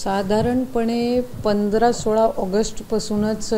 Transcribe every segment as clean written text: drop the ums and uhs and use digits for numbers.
साधारणपणे 15-16 ऑगस्टपासूनच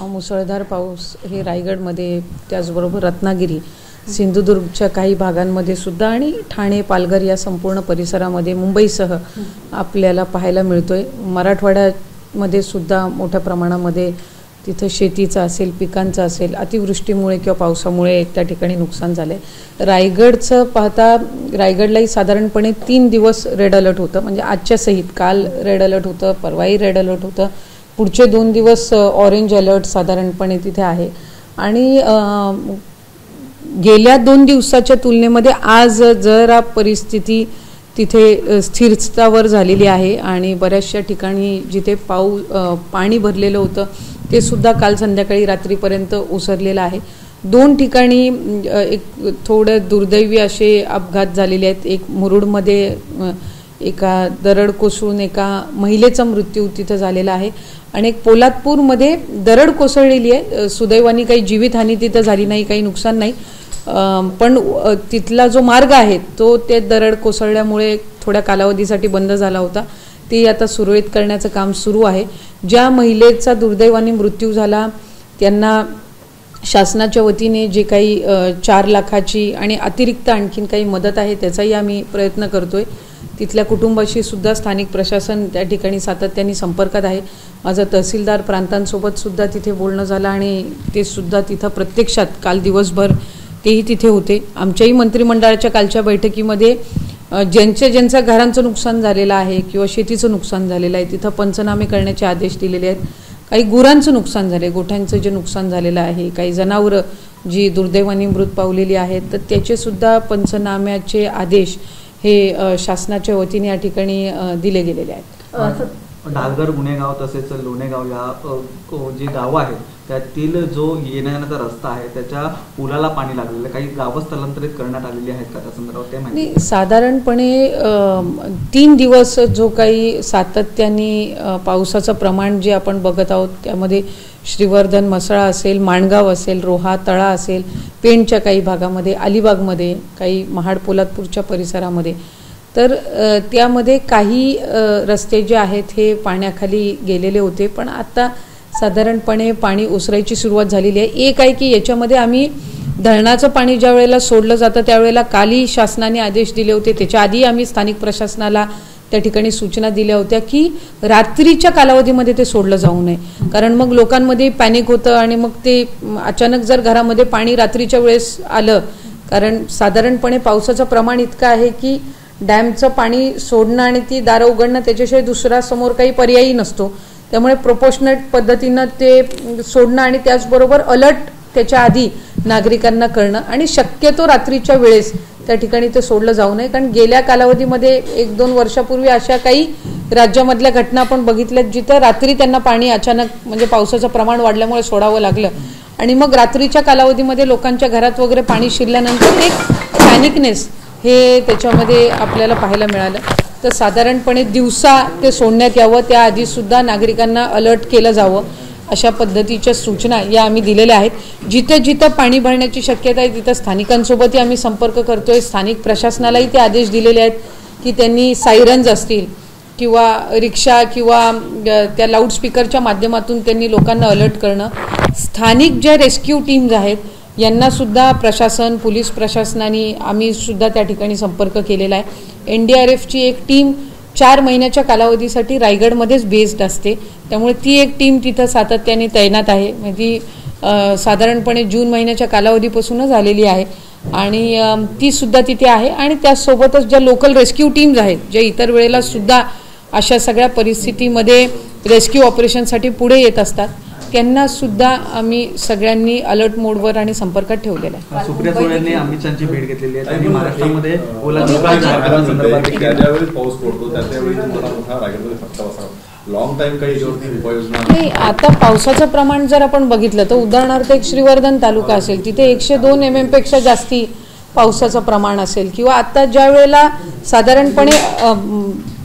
मुसळधार पाऊस हे रायगडमध्ये, त्याचबरोबर रत्नागिरी, सिंधुदुर्गच्या काही भागांमध्ये सुद्धा आणि ठाणे, पालघर या संपूर्ण परिसरामध्ये, मुंबईसह आपल्याला पाहायला मिळतोय। मराठवाड्यामध्ये सुद्धा मोठ्या प्रमाणामध्ये तिथे शेतीचं असेल, पिकांचं असेल, अतिवृष्टीमुळे किंवा पावसामुळे त्या ठिकाणी नुकसान झाले। रायगडचं पाहता रायगडलाही साधारणपणे 3 दिवस रेड अलर्ट होतं, म्हणजे आजच्या सहित काल रेड अलर्ट होतं, परवाही रेड अलर्ट होतं, पुढचे 2 दिवस ऑरेंज अलर्ट साधारणपणे तिथे आहे। आणि गेल्या 2 दिवसाच्या तुलनेमध्ये आज जरा परिस्थिती तिथे स्थिरतावर झालेली आहे आणि बऱ्याचशा ठिकाणी जिथे पाणी भरलेलं होतं ते सुद्धा काल संध्याकाळी रात्रीपर्यंत ओसरलेलं आहे। 2 ठिकाणी एक थोडे दुर्दैवी असे अपघात झालेले आहेत। एक मुरुडमध्ये एका दरड कोसळून एका महिलेचा मृत्यू तिथे झालेला आहे आणि एक पोलादपूरमध्ये दरड कोसळलेली आहे। सुदैवाने काही जीवितहानी तिथे झाली नाही, काही नुकसान नाही, पण तिथला जो मार्ग आहे तो ते दरड कोसळल्यामुळे थोड्या कालावधीसाठी बंद झाला होता। ती आता सुरळीत करण्याचं काम सुरू आहे। ज्या महिलेचा दुर्दैवाने मृत्यू झाला त्यांना शासनाच्या वतीने जे काही 4 लाखाची आणि अतिरिक्त आणखीन काही मदत आहे त्याचाही आम्ही प्रयत्न करतोय। तिथल्या कुटुंबाशी सुद्धा स्थानिक प्रशासन त्या ठिकाणी सातत्याने संपर्कात आहे। माझं तहसीलदार प्रांतांसोबत सुद्धा तिथे बोलणं झालं आणि ते सुद्धा तिथं प्रत्यक्षात काल दिवसभर तेही तिथे होते। आमच्याही मंत्रिमंडळाच्या कालच्या बैठकीमध्ये ज्यांच्या घरांचं नुकसान झालेलं आहे किंवा शेतीचं नुकसान झालेलं आहे तिथं पंचनामे करण्याचे आदेश दिलेले आहेत। काही गुरांचं नुकसान झाले, गोठ्यांचं जे नुकसान झालेलं आहे, काही जनावरं जी दुर्दैवाने मृत पावलेली आहेत तर त्याचे सुद्धा पंचनाम्याचे आदेश हे शासनाच्या वतीने या ठिकाणी दिले गेलेले आहेत। डालघर, गुन्हेगाव तसेच लोणेगाव या जी गावं आहेत त्यातील जो येण्याचा रस्ता आहे त्याच्या पुलाला पाणी लागलेलं, काही गावं स्थलांतरित करण्यात आलेली आहेत का त्या संदर्भात ते माहिती? साधारणपणे 3 दिवस जो काही सातत्याने पावसाचं प्रमाण जे आपण बघत आहोत त्यामध्ये श्रीवर्धन, म्हसळा असेल, माणगाव असेल, रोहा, तळा असेल, पेणच्या काही भागामध्ये, अलिबागमध्ये, काही महाड पोलादपूरच्या परिसरामध्ये, तर त्यामध्ये काही रस्ते जे आहेत हे पाण्याखाली गेलेले होते, पण आता साधारणपणे पाणी ओसरायची सुरुवात झालेली आहे। एक आहे की याच्यामध्ये आम्ही धरणाचं पाणी ज्या वेळेला सोडलं जातं त्यावेळेला कालही शासनाने आदेश दिले होते, त्याच्या आधी आम्ही स्थानिक प्रशासनाला त्या ठिकाणी सूचना दिल्या होत्या की रात्रीच्या कालावधीमध्ये ते सोडलं जाऊ नये, कारण मग लोकांमध्ये पॅनिक होतं आणि मग ते अचानक जर घरामध्ये पाणी रात्रीच्या वेळेस आलं, कारण साधारणपणे पावसाचं प्रमाण इतकं आहे की डॅमचं पाणी सोडणं आणि ती दारं उघडणं त्याच्याशिवाय दुसरा समोर काही पर्यायही नसतो, त्यामुळे प्रोपोर्शनेट पद्धतीनं ते सोडणं आणि त्याचबरोबर अलर्ट त्याच्या आधी नागरिकांना करणं आणि शक्यतो रात्रीच्या वेळेस त्या ठिकाणी ते सोडलं जाऊ नये, कारण गेल्या कालावधीमध्ये 1-2 वर्षापूर्वी अशा काही राज्यामधल्या घटना आपण बघितल्यात जिथं रात्री त्यांना पाणी अचानक म्हणजे पावसाचं प्रमाण वाढल्यामुळे सोडावं लागलं आणि मग रात्रीच्या कालावधीमध्ये लोकांच्या घरात वगैरे पाणी शिरल्यानंतर एक पॅनिकनेस हे त्याच्यामध्ये आपल्याला पाहायला मिळालं। तर साधारणपणे दिवसा ते सोडण्यात यावं, त्याआधी सुद्धा नागरिकांना अलर्ट केलं जावं अशा पद्धतीच्या सूचना या आम्ही दिलेल्या आहेत। जिथे जिथं पाणी भरण्याची शक्यता आहे तिथं स्थानिकांसोबतही आम्ही संपर्क करतोय, स्थानिक प्रशासनालाही ते आदेश दिलेले आहेत की त्यांनी सायरन्स असतील किंवा रिक्षा किंवा त्या लाऊडस्पीकरच्या माध्यमातून त्यांनी लोकांना अलर्ट करणं। स्थानिक ज्या रेस्क्यू टीम्स आहेत यांना सुद्धा प्रशासन, पोलीस प्रशासनाने आम्ही सुद्धा त्या ठिकाणी संपर्क केलेला आहे। NDRFची एक टीम 4 महिन्याच्या कालावधीसाठी रायगडमध्येच बेस्ड असते, त्यामुळे ती एक टीम तिथं सातत्याने तैनात आहे, म्हणजे साधारणपणे जून महिन्याच्या कालावधीपासूनच आलेली आहे आणि ती सुद्धा तिथे आहे। आणि त्यासोबतच ज्या लोकल रेस्क्यू टीम्स आहेत ज्या इतर वेळेला सुद्धा अशा सगळ्या परिस्थितीमध्ये रेस्क्यू ऑपरेशनसाठी पुढे येत असतात त्यांना सुद्धा आम्ही सगळ्यांनी अलर्ट मोडवर आणि संपर्कात ठेवलेला आहे। सुप्रिया सुळेंनी अमितांची भेट घेतलेली आहे, त्यांनी महाराष्ट्रामध्ये पाऊस पडतो त्यावेळी तुम्हाला मोठा रायगडमध्ये फटका बसला, लॉंग टाइम काही उपाययोजना नाही। आता पावसाचं प्रमाण जर आपण बघितलं तर उदाहरणार्थ एक श्रीवर्धन तालुका असेल तिथे 102 mm पेक्षा जास्ती पावसाचं प्रमाण असेल, किंवा आता ज्या वेळेला साधारणपणे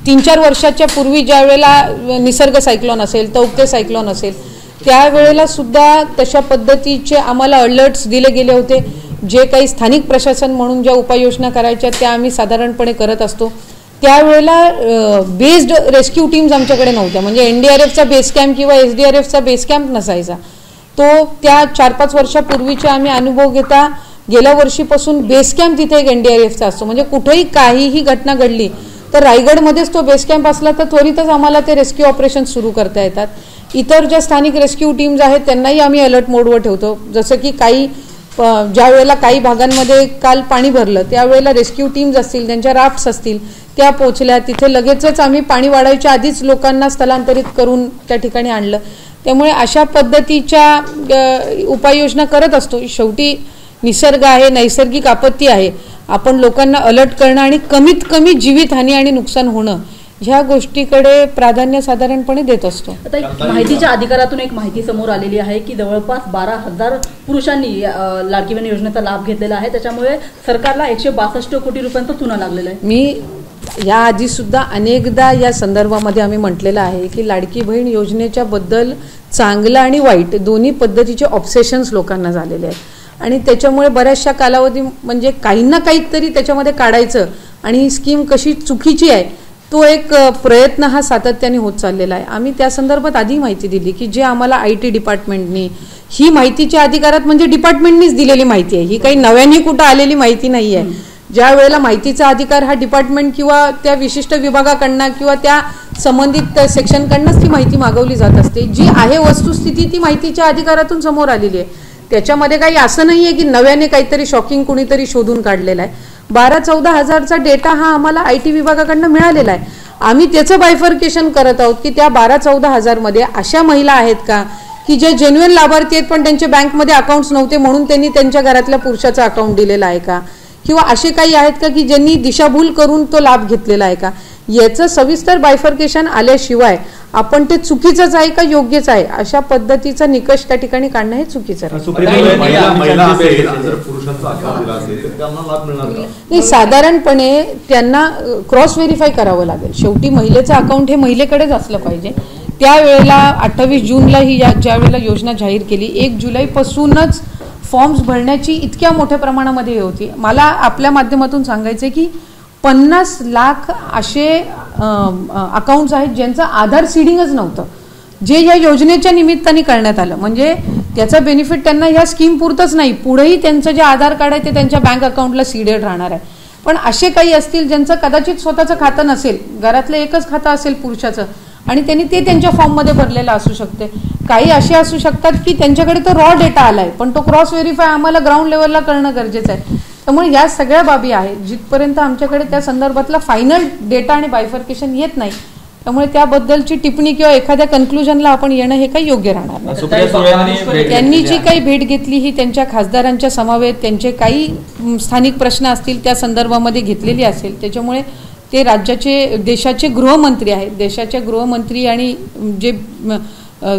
3-4 वर्षाच्या पूर्वी ज्या वेळेला निसर्ग सायक्लॉन असेल, तौक्ते सायक्लॉन असेल त्यावेळेला सुद्धा तशा पद्धतीचे आम्हाला अलर्ट्स दिले गेले होते। जे काही स्थानिक प्रशासन म्हणून ज्या उपाययोजना करायच्या त्या आम्ही साधारणपणे करत असतो। त्यावेळेला बेस्ड रेस्क्यू टीम्स आमच्याकडे नव्हत्या. म्हणजे NDRFचा बेस कॅम्प किंवा SDRFचा बेस कॅम्प नसायचा. तो त्या 4-5 वर्षापूर्वीचे आम्ही अनुभव घेता गेल्या वर्षीपासून बेस कॅम्प तिथे एक NDRFचा असतो. म्हणजे कुठेही काहीही घटना घडली तर रायगडमध्येच तो बेस कॅम्प असला तर त्वरितच आम्हाला ते रेस्क्यू ऑपरेशन सुरू करता येतात. इतर ज्या स्थानिक रेस्क्यू टीम्स आहेत त्यांनाही आम्ही अलर्ट मोडवर ठेवतो. जसं की ज्या वेळेला काही भागांमध्ये काल पाणी भरलं त्यावेळेला रेस्क्यू टीम्स असतील, त्यांच्या राफ्ट्स असतील, त्या पोहोचल्या. तिथे लगेचच आम्ही पाणी वाढायच्या आधीच लोकांना स्थलांतरित करून त्या ठिकाणी आणलं. त्यामुळे अशा पद्धतीच्या उपाययोजना करत असतो. शेवटी निसर्ग आहे, नैसर्गिक आपत्ती आहे. आपण लोकांना अलर्ट करणं आणि कमीत कमी जीवितहानी आणि नुकसान होणं ह्या गोष्टीकडे प्राधान्य साधारणपणे देत असतो. आता एक माहितीच्या अधिकारातून एक माहिती समोर आलेली आहे की जवळपास 12,000 पुरुषांनी लाडकी बहीण योजनेचा लाभ घेतलेला आहे. त्याच्यामुळे सरकारला 162 कोटी रुपयांचा चुना लागलेला आहे. मी याआधी सुद्धा अनेकदा या संदर्भामध्ये आम्ही म्हटलेलं आहे की लाडकी बहीण योजनेच्या बद्दल चांगलं आणि वाईट दोन्ही पद्धतीचे ऑब्सेशन्स लोकांना झालेले आहेत आणि त्याच्यामुळे बऱ्याचशा कालावधी म्हणजे काही ना काहीतरी त्याच्यामध्ये काढायचं आणि ही स्कीम कशी चुकीची आहे तो एक प्रयत्न हा सातत्याने होत चाललेला आहे. आम्ही त्या संदर्भात आधी माहिती दिली की जे आम्हाला IT डिपार्टमेंटनी ही माहितीच्या अधिकारात म्हणजे डिपार्टमेंटनीच दिलेली माहिती आहे. ही काही नव्याने कुठं आलेली माहिती नाही आहे. ज्या वेळेला माहितीचा अधिकार हा डिपार्टमेंट किंवा त्या विशिष्ट विभागाकडनं किंवा त्या संबंधित सेक्शनकडनंच ती माहिती मागवली जात असते. जी आहे वस्तुस्थिती ती माहितीच्या अधिकारातून समोर आलेली आहे. त्याच्यामध्ये काही असं नाही आहे की नव्याने काहीतरी शॉकिंग कुणीतरी शोधून काढलेला आहे. 12-14 हजारचा डेटा हा आम्हाला IT विभागाकडनं मिळालेला आहे. आम्ही त्याचं बायफर्केशन करत आहोत की त्या 12-14 हजारमध्ये अशा महिला आहेत का की जे जेन्युइन लाभार्थी आहेत पण त्यांचे बँकमध्ये अकाउंट्स नव्हते म्हणून त्यांनी त्यांच्या घरातल्या पुरुषाचा अकाउंट दिलेला आहे का, किंवा असे काही आहेत का की ज्यांनी दिशाभूल करून तो लाभ घेतलेला आहे का. याचं सविस्तर बायफर्केशन आल्याशिवाय आपण ते चुकीचंच आहे का योग्यच आहे अशा पद्धतीचा निकष त्या ठिकाणी काढणं हे चुकीचं आहे. नाही, साधारणपणे त्यांना क्रॉस व्हेरीफाय करावं लागेल. शेवटी महिलेचं अकाउंट हे महिलेकडेच असलं पाहिजे. त्यावेळेला 28 जूनला ही ज्या वेळेला योजना जाहीर केली 1 जुलैपासूनच फॉर्म्स भरण्याची इतक्या मोठ्या प्रमाणामध्ये होती. मला आपल्या माध्यमातून सांगायचं की 50 लाख असे अकाउंट्स आहेत ज्यांचं आधार सीडिंगच नव्हतं, जे या योजनेच्या निमित्ताने करण्यात आलं. म्हणजे त्याचा बेनिफिट त्यांना ह्या स्कीम पुरतच नाही, पुढेही त्यांचं जे आधार कार्ड आहे ते त्यांच्या बँक अकाउंटला सीडेड राहणार आहे. पण असे काही असतील ज्यांचं कदाचित स्वतःचं खातं नसेल, घरातलं एकच खातं असेल पुरुषाचं आणि त्यांनी ते त्यांच्या फॉर्ममध्ये भरलेलं असू शकते. काही असे असू शकतात की त्यांच्याकडे तो रॉ डेटा आलाय पण तो क्रॉस व्हेरीफाय आम्हाला ग्राउंड लेवलला करणं गरजेचं आहे. त्यामुळे या सगळ्या बाबी आहेत जिथपर्यंत आमच्याकडे त्या संदर्भातला फायनल डेटा आणि बायफर्केशन येत नाही त्यामुळे त्याबद्दलची टिप्पणी किंवा एखाद्या कन्क्लुजनला आपण येणं हे काही योग्य राहणार नाही. त्यांनी जी काही भेट घेतली ही त्यांच्या खासदारांच्या समवेत त्यांचे काही स्थानिक प्रश्न असतील त्या संदर्भामध्ये घेतलेली असेल. त्याच्यामुळे ते राज्याचे देशाचे गृहमंत्री आहेत. देशाचे गृहमंत्री आणि जे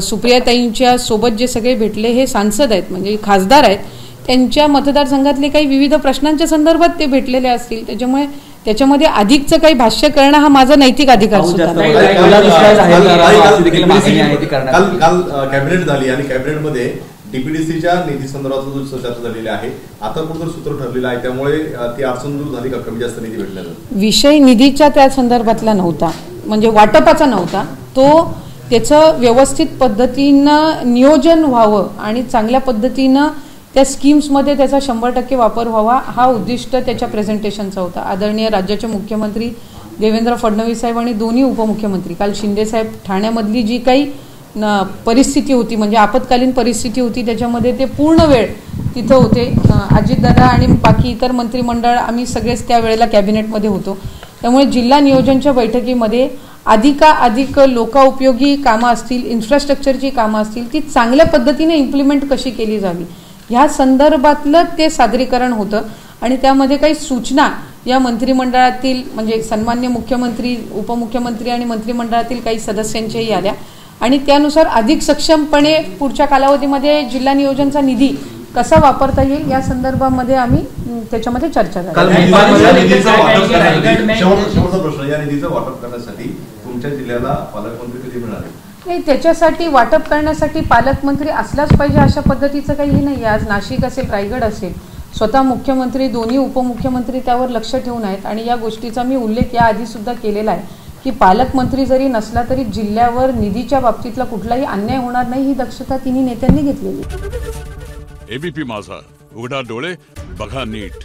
सुप्रियाताईंच्या सोबत जे सगळे भेटले हे सांसद आहेत म्हणजे खासदार आहेत. त्यांच्या मतदारसंघातले काही विविध प्रश्नांच्या संदर्भात ते भेटलेले असतील. त्याच्यामुळे त्याच्यामध्ये अधिकचं काही भाष्य करणं हा माझा नैतिक अधिकार सुद्धा. काल कॅबिनेट झाली आणि कॅबिनेटमध्ये डीपीडीसीच्या निधी संदर्भात जो चर्चा झालेली आहे आता कुठेतरी सूत्र ठरलेलं आहे त्यामुळे ती अडचण दूर झाली का कमी जास्त निधी भेटल्यानं. विषय निधीच्या त्या संदर्भातला नव्हता म्हणजे वाटपाचा नव्हता. तो त्याचं व्यवस्थित पद्धतीनं नियोजन व्हावं आणि चांगल्या पद्धतीनं त्या स्कीम्समध्ये त्याचा 100% वापर व्हावा हा उद्दिष्ट त्याच्या प्रेझेंटेशनचा होता. आदरणीय राज्याचे मुख्यमंत्री देवेंद्र फडणवीस साहेब आणि दोन्ही उपमुख्यमंत्री काल शिंदे साहेब ठाण्यामधली जी काही परिस्थिती होती म्हणजे आपत्कालीन परिस्थिती होती त्याच्यामध्ये ते पूर्ण वेळ तिथं होते. अजितदादा आणि बाकी इतर मंत्रिमंडळ आम्ही सगळेच त्या वेळेला कॅबिनेटमध्ये होतो. त्यामुळे जिल्हा नियोजनच्या बैठकीमध्ये अधिक लोकाउपयोगी कामं असतील इन्फ्रास्ट्रक्चरची कामं असतील ती चांगल्या पद्धतीने इम्प्लिमेंट कशी केली जावी ह्या संदर्भातलं ते सादरीकरण होतं आणि त्यामध्ये काही सूचना या मंत्रिमंडळातील म्हणजे सन्मान्य मुख्यमंत्री उपमुख्यमंत्री आणि मंत्रिमंडळातील काही सदस्यांच्याही आल्या आणि त्यानुसार अधिक सक्षमपणे पुढच्या कालावधीमध्ये जिल्हा नियोजनचा निधी कसा वापरता येईल या संदर्भामध्ये आम्ही त्याच्यामध्ये चर्चा झाली. शेवटचा प्रश्न या निधीचं वाटप करण्यासाठी तुमच्या जिल्ह्याला पालकमंत्री कधी मिळाले? नाही त्याच्यासाठी वाटप करण्यासाठी पालकमंत्री असलाच पाहिजे अशा पद्धतीचं काही नाही. आज नाशिक असेल रायगड असेल स्वतः मुख्यमंत्री, दोन्ही उपमुख्यमंत्री त्यावर लक्ष ठेवून आहेत आणि या गोष्टीचा मी उल्लेख याआधी सुद्धा केलेला आहे की पालकमंत्री जरी नसला तरी जिल्ह्यावर निधीच्या बाबतीतला कुठलाही अन्याय होणार नाही, ही दक्षता तिन्ही नेत्यांनी घेतलेली. एबीपी माझा, उघडा डोळे बघा नीट.